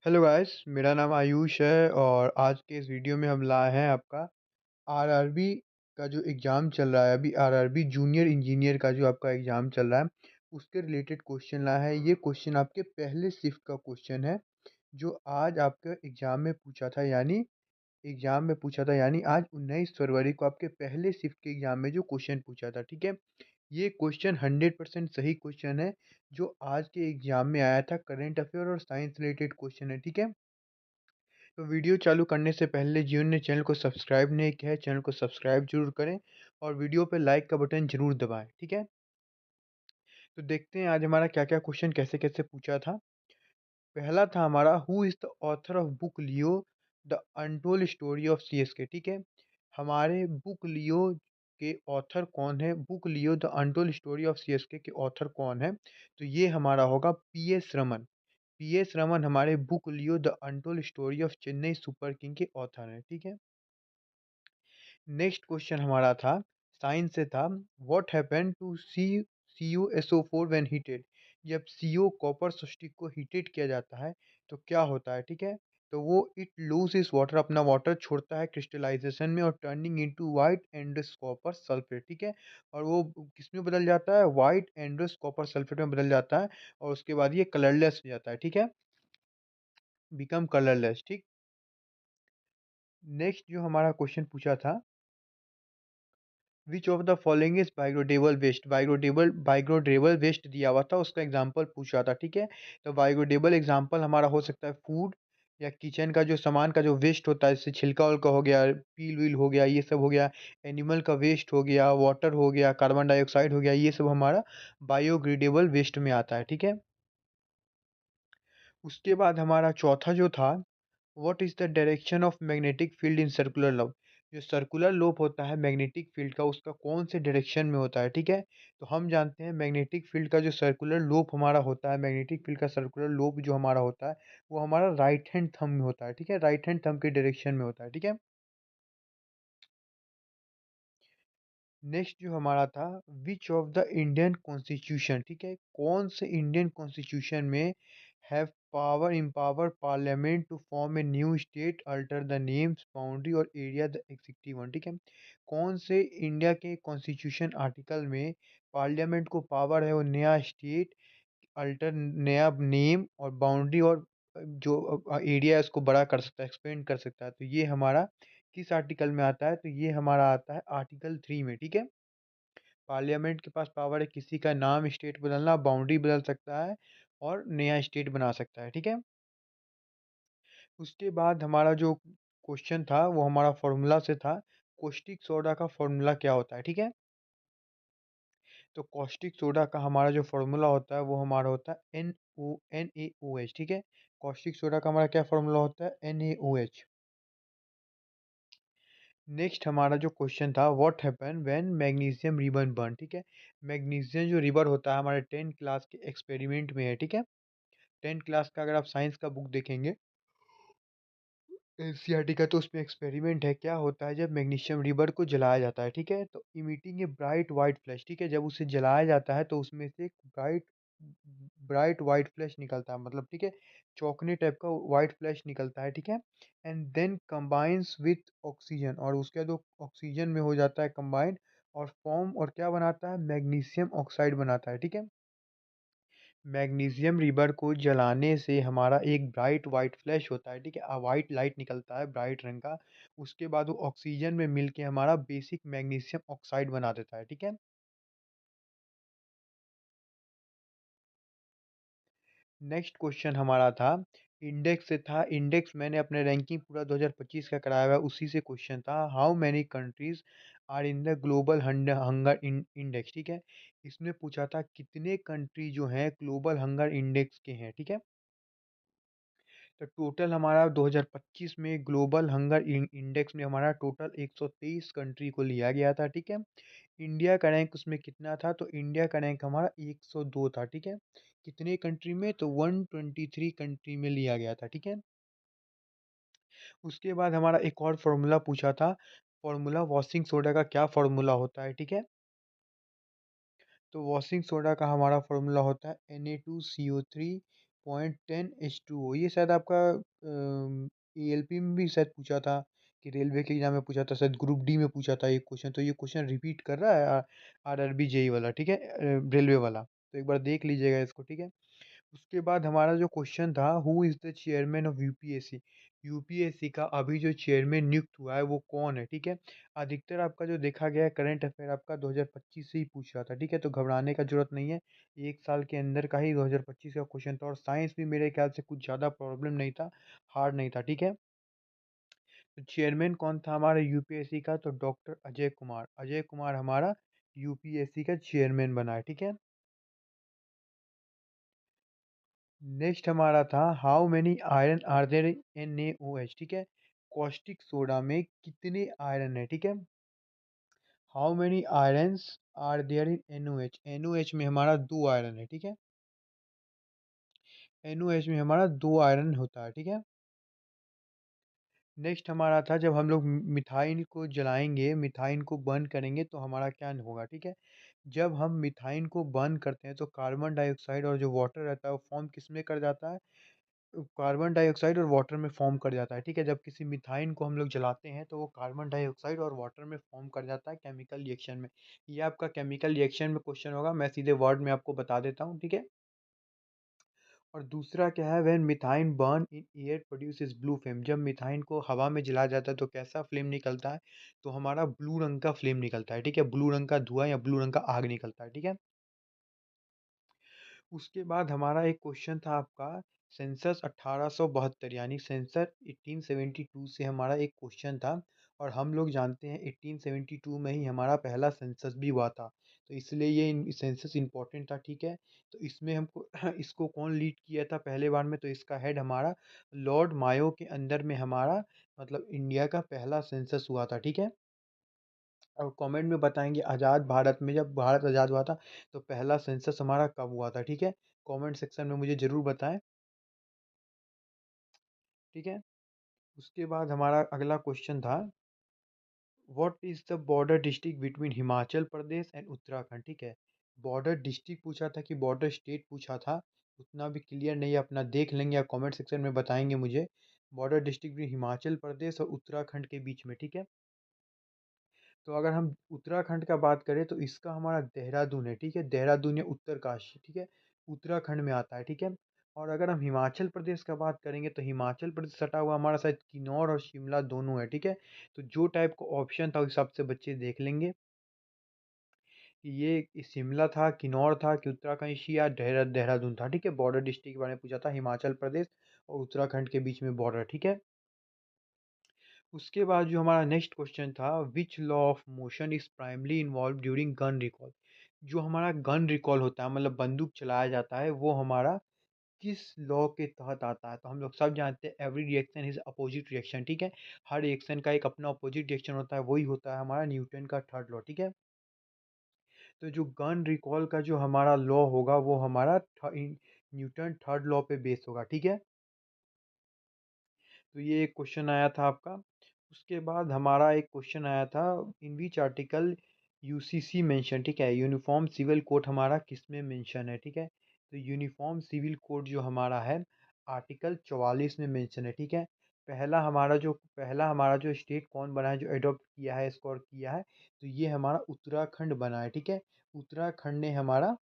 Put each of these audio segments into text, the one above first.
Hello guys, मेरा नाम आयुष है और आज के इस वीडियो में हम लाए हैं आपका आरआरबी का जो एग्ज़ाम चल रहा है अभी आरआरबी जूनियर इंजीनियर का जो आपका एग्ज़ाम चल रहा है, उसके रिलेटेड क्वेश्चन लाया है। ये क्वेश्चन आपके पहले शिफ्ट का क्वेश्चन है, जो आज आपके एग्ज़ाम में पूछा था यानी आज 19 फरवरी को आपके पहले शिफ्ट के एग्ज़ाम में जो क्वेश्चन पूछा था, ठीक है? ये क्वेश्चन 100% सही क्वेश्चन है, जो आज के एग्ज़ाम में आया था। करंट अफेयर और साइंस रिलेटेड क्वेश्चन है, ठीक है? तो वीडियो चालू करने से पहले जिन्होंने चैनल को सब्सक्राइब नहीं किया है, चैनल को सब्सक्राइब जरूर करें और वीडियो पे लाइक का बटन जरूर दबाएं, ठीक है? तो देखते हैं आज हमारा क्या-क्या क्वेश्चन कैसे-कैसे पूछा था। पहला था हमारा, who is the author of book Leo the untold story of CSK, ठीक है? हमारे बुक लियो के ऑथर कौन है? Book Leo the untold story of CSK के ऑथर कौन है? तो ये हमारा होगा पीएस रमन। पीएस रमन हमारे book Leo the untold story of Chennai super king के ऑथर हैं, ठीक है? नेक्स्ट क्वेश्चन हमारा था, साइंस से था, what happened to CuSO4 when heated? जब CO कॉपर सब्सटिक को हीटेड किया जाता है तो क्या होता है, ठीक है? तो वो इट लूजेस वाटर, अपना वाटर छोड़ता है क्रिस्टलाइजेशन में और turning into white anhydrous copper sulphate, ठीक है? और वो किस में बदल जाता है? व्हाइट एंड्रस कॉपर सल्फेट में बदल जाता है और उसके बाद ये कलरलेस हो जाता है, ठीक है? बिकम कलरलेस, ठीक। नेक्स्ट जो हमारा क्वेश्चन पूछा था, which of the following is biodegradable waste? Biodegradable waste दिया हुआ था, उसका एग्जांपल पूछा था, ठीक है? तो बायोडिग्रेडेबल एग्जांपल हमारा हो सकता है फूड या किचन का जो सामान का जो वेस्ट होता है, जैसे छिलका उलका हो गया, पील वील हो गया, ये सब हो गया। एनिमल का वेस्ट हो गया, वाटर हो गया, कार्बन डाइऑक्साइड हो गया, ये सब हमारा बायोडिग्रेडेबल वेस्ट में आता है, ठीक है? उसके बाद हमारा चौथा जो था, what is the direction of magnetic field in circular lobe? जो सर्कुलर लोब होता है मैग्नेटिक फील्ड का, उसका कौन से डायरेक्शन में होता है, ठीक है? तो हम जानते हैं मैग्नेटिक फील्ड का जो सर्कुलर लोब हमारा होता है, मैग्नेटिक फील्ड का सर्कुलर लोब जो हमारा होता है, वो हमारा राइट हैंड थंब में होता है, ठीक है? राइट हैंड थंब के डायरेक्शन में होता है, ठीक है? नेक्स्ट जो हमारा था, which of the Indian constitution, ठीक है? कौन से इंडियन कॉन्स्टिट्यूशन में have power empower parliament to form a new state alter the names boundary और एरिया द एग्जीक्यूटिव वन, ठीक है? कौन से इंडिया के कॉन्स्टिट्यूशन आर्टिकल में पार्लियामेंट को पावर है वो नया स्टेट अल्टर, नया नेम और बाउंड्री और जो एरिया है उसको बड़ा कर सकता है, एक्सपेंड कर सकता है? तो ये हमारा किस आर्टिकल में आता है? तो ये हमारा आता है आर्टिकल 3 में, ठीक है? पार्लियामेंट के पास पावर है किसी का नाम स्टेट बदलना, बाउंड्री बदल सकता है और नया स्टेट बना सकता है, ठीक है? उसके बाद हमारा जो क्वेश्चन था वो हमारा फ़ॉर्मूला से था, कॉस्टिक सोडा का फ़ॉर्मूला क्या होता है, ठीक है? तो कॉस्टिक सोडा का हमारा जो फ़ॉर्मूला होता है वो हमारा होता है NaOH, ठीक है? कॉस्टिक सोडा का हमारा क्या फ़ॉर्मूला होता है? NaOH। नेक्स्ट हमारा जो क्वेश्चन था, what happen when magnesium ribbon burn, ठीक है? मैग्नीशियम जो रिवर होता है हमारे 10th क्लास के एक्सपेरिमेंट में है, ठीक है? 10th क्लास का अगर आप साइंस का बुक देखेंगे एनसीईआरटी का, तो उसमें एक्सपेरिमेंट है, क्या होता है जब मैग्नीशियम रिवर को जलाया जाता है, ठीक है? तो emitting a bright white flash, ठीक है? जब उसे जलाया जाता है तो उसमें से एक ब्राइट ब्राइट व्हाइट फ्लैश निकलता है, मतलब ठीक है, चौकने टाइप का व्हाइट फ्लैश निकलता है, ठीक है? And then combines with oxygen, और उसके बाद वो ऑक्सीजन में हो जाता है कंबाइंड और फॉर्म और क्या बनाता है? मैग्नीशियम ऑक्साइड बनाता है, ठीक है? मैग्नीशियम रिबर को जलाने से हमारा एक ब्राइट व्हाइट फ्लैश होता है, ठीक है? व्हाइट लाइट निकलता है ब्राइट रंग का। उसके बाद वो ऑक्सीजन में मिलके हमारा बेसिक मैग्नीशियम ऑक्साइड बना देता है, ठीक है? नेक्स्ट क्वेश्चन हमारा था, इंडेक्स से था। इंडेक्स मैंने अपने रैंकिंग पूरा 2025 का कराया हुआ है, उसी से क्वेश्चन था, how many countries are in the global hunger index, ठीक है? इसमें पूछा था कितने कंट्री जो हैं ग्लोबल हंगर इंडेक्स के हैं, ठीक है? तो टोटल हमारा 2025 में ग्लोबल हंगर इंडेक्स में हमारा टोटल 123 कंट्री को लिया गया था, ठीक है? इंडिया का रैंक उसमें कितना था? तो इंडिया का रैंक हमारा 102 था, ठीक है? कितने कंट्री में? तो 123 कंट्री में लिया गया था, ठीक है? उसके बाद हमारा एक और फॉर्मूला पूछा था, फॉर्मूला वॉशिंग सोडा का क्या फॉर्मूला होता है, ठीक है? तो वॉशिंग सोडा का हमारा फॉर्मूला होता है Na2CO3 0.10H2O ये शायद आपका एएलपी में भी शायद पूछा था कि रेलवे के एग्ज़ाम में पूछा था, शायद ग्रुप डी में पूछा था ये क्वेश्चन, तो ये क्वेश्चन रिपीट कर रहा है आरआरबी जेईई वाला, ठीक है? रेलवे वाला। तो एक बार देख लीजिएगा इसको, ठीक है? उसके बाद हमारा जो क्वेश्चन था, who is the chairman of UPSC? UPSC का अभी जो चेयरमैन नियुक्त हुआ है वो कौन है, ठीक है? अधिकतर आपका जो देखा गया है करंट अफेयर आपका 2025 से ही पूछ रहा था, ठीक है? तो घबराने का ज़रूरत नहीं है, 1 साल के अंदर का ही 2025 का क्वेश्चन था और साइंस भी मेरे ख्याल से कुछ ज़्यादा प्रॉब्लम नहीं था, हार्ड नहीं था, ठीक है? तो चेयरमैन कौन था हमारा यूपीएससी का? तो डॉक्टर अजय कुमार। अजय कुमार हमारा यूपीएससी का चेयरमैन बना है, ठीक है? नेक्स्ट हमारा था हाउ मेनी आयरन आर देयर इन NaOH, ठीक है? कॉस्टिक सोडा में कितने आयरन है, ठीक है? How many ions are there in NaOH? NaOH में हमारा 2 आयरन है, ठीक है? NaOH में हमारा 2 आयरन होता है, ठीक है? नेक्स्ट हमारा था जब हम लोग मिथाइन को जलाएँगे, मिथाइन को बर्न करेंगे तो हमारा क्या होगा, ठीक है? जब हम मिथाइन को बर्न करते हैं तो कार्बन डाइऑक्साइड और जो वाटर रहता है वो फ़ॉर्म किसमें कर जाता है? कार्बन डाइऑक्साइड और वाटर में फ़ॉर्म कर जाता है, ठीक है? जब किसी मिथाइन को हम लोग जलाते हैं तो वो कार्बन डाइऑक्साइड और वाटर में फ़ॉर्म कर जाता है केमिकल रिएक्शन में। ये आपका केमिकल रिएक्शन में क्वेश्चन होगा, मैं सीधे वर्ड में आपको बता देता हूँ, ठीक है? और दूसरा क्या है when methane burn in air produces blue flame जब मिथाइन को हवा में जलाया जाता है तो कैसा फ्लेम निकलता है? तो हमारा ब्लू रंग का फ्लेम निकलता है, ठीक है? ब्लू रंग का धुआँ या ब्लू रंग का आग निकलता है, ठीक है? उसके बाद हमारा एक क्वेश्चन था आपका सेंसस 1872 यानी सेंसर 1872 से हमारा एक क्वेश्चन था और हम लोग जानते हैं 1872 में ही हमारा पहला सेंसस भी हुआ था। तो इसलिए ये सेंसस इम्पोर्टेंट था, ठीक है? तो इसमें हमको इसको कौन लीड किया था पहले बार में? तो इसका हेड हमारा लॉर्ड मायो के अंदर में हमारा मतलब इंडिया का पहला सेंसस हुआ था, ठीक है? और कमेंट में बताएँगे आज़ाद भारत में जब भारत आज़ाद हुआ था, तो पहला सेंसस हमारा कब हुआ था, ठीक है? कमेंट सेक्शन में मुझे ज़रूर बताएँ, ठीक है? उसके बाद हमारा अगला क्वेश्चन था, what is the border district between Himachal Pradesh and Uttarakhand, ठीक है? बॉर्डर डिस्ट्रिक्ट पूछा था कि बॉर्डर स्टेट पूछा था, उतना भी क्लियर नहीं है, अपना देख लेंगे, आप कमेंट सेक्शन में बताएँगे मुझे। बॉर्डर डिस्ट्रिक्ट भी हिमाचल प्रदेश और उत्तराखंड के बीच में, ठीक है? तो अगर हम उत्तराखंड का बात करें तो इसका हमारा देहरादून है, ठीक है? देहरादून या उत्तरकाशी, ठीक है? उत्तराखंड में आता है, ठीक है? और अगर हम हिमाचल प्रदेश का बात करेंगे तो हिमाचल प्रदेश सटा हुआ हमारा शायद किन्नौर और शिमला दोनों है, ठीक है? तो जो टाइप का ऑप्शन था उस हिसाब से बच्चे देख लेंगे कि ये शिमला था, किन्नौर था कि उत्तराकाशी या देहरादून था, ठीक है? बॉर्डर डिस्ट्रिक्ट के बारे में पूछा था हिमाचल प्रदेश और उत्तराखंड के बीच में बॉर्डर, ठीक है? उसके बाद जो हमारा नेक्स्ट क्वेश्चन था which law of motion is primarily involve during gun recall जो हमारा गन रिकॉल होता है मतलब बंदूक चलाया जाता है वो हमारा किस लॉ के तहत आता है तो हम लोग सब जानते हैं every reaction is opposite reaction ठीक है हर रिएक्शन का एक अपना अपोजिट रिएक्शन होता है वही होता है हमारा न्यूटन का थर्ड लॉ ठीक है तो जो गन रिकॉल का जो हमारा लॉ होगा वो हमारा न्यूटन थर्ड लॉ पे बेस होगा ठीक है तो ये एक क्वेश्चन आया था आपका। उसके बाद हमारा एक क्वेश्चन आया था इन विच आर्टिकल यूसीसी मेंशन ठीक है यूनिफॉर्म सिविल कोड हमारा किस में मेंशन है ठीक है तो यूनिफॉर्म सिविल कोड जो हमारा है आर्टिकल 44 में मेंशन है ठीक है पहला हमारा जो स्टेट कौन बना है जो एडॉप्ट किया है इसको और किया है तो ये हमारा उत्तराखंड बना है ठीक है उत्तराखंड ने हमारा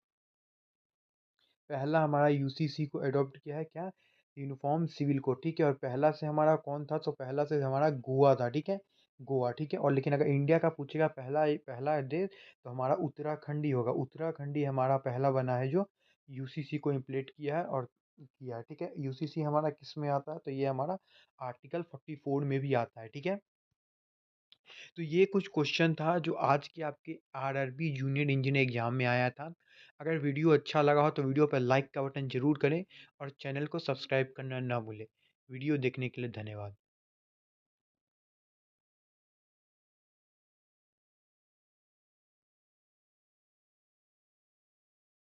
पहला हमारा यूसीसी को अडॉप्ट किया है क्या यूनिफॉर्म सिविल कोड ठीक है और पहला से हमारा कौन था तो पहला से हमारा गोवा था ठीक है गोवा ठीक है और लेकिन अगर इंडिया का पूछेगा पहला देश तो हमारा उत्तराखंड ही होगा उत्तराखंड ही हमारा पहला बना है जो यूसीसी को इम्प्लीट किया है और किया है ठीक है यूसीसी हमारा किस में आता है तो ये हमारा आर्टिकल 44 में भी आता है ठीक है तो ये कुछ क्वेश्चन था जो आज के आपके आरआरबी जूनियर इंजीनियर एग्जाम में आया था। अगर वीडियो अच्छा लगा हो तो वीडियो पर लाइक का बटन ज़रूर करें और चैनल को सब्सक्राइब करना ना भूलें। वीडियो देखने के लिए धन्यवाद।